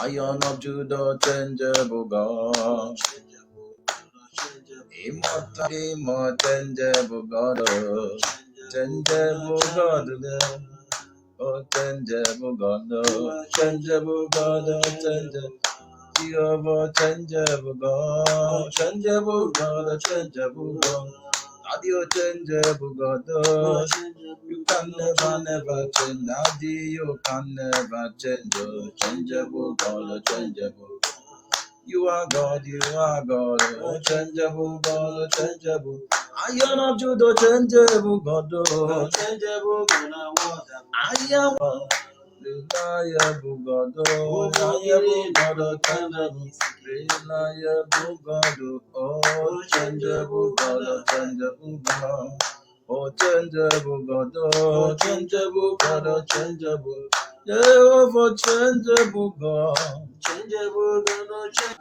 Lion of Judah, changeable God. Immortal, changeable God. Changeable God. Oh, changeable God. Changeable God. Changeable. Jehovah, changeable God. Changeable God. Changeable God. Audio changeable God. You can never change. Daddy, you can never change. Changeable God. Changeable. You are God, changeable God, changeable. Iron of Judah, changeable God, changeable God. I am reliable God, reliable God, changeable. Reliable God, oh, changeable God, changeable God. Oh, changeable God, oh, changeable God, oh, changeable. Jehovah, changeable God, changeable God, oh, changeable.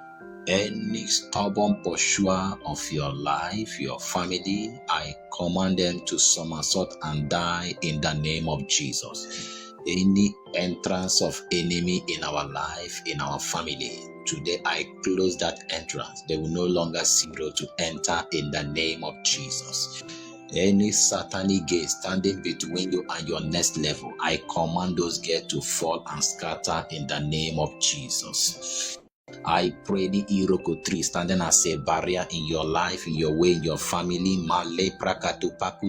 Any stubborn pursuer of your life, your family, I command them to somersault and die in the name of Jesus. Any entrance of enemy in our life, in our family, today I close that entrance. They will no longer see road to enter in the name of Jesus. Any satanic gate standing between you and your next level, I command those gates to fall and scatter in the name of Jesus. I pray the Iroko tree standing as a barrier in your life, in your way, in your family. Male prakatu paku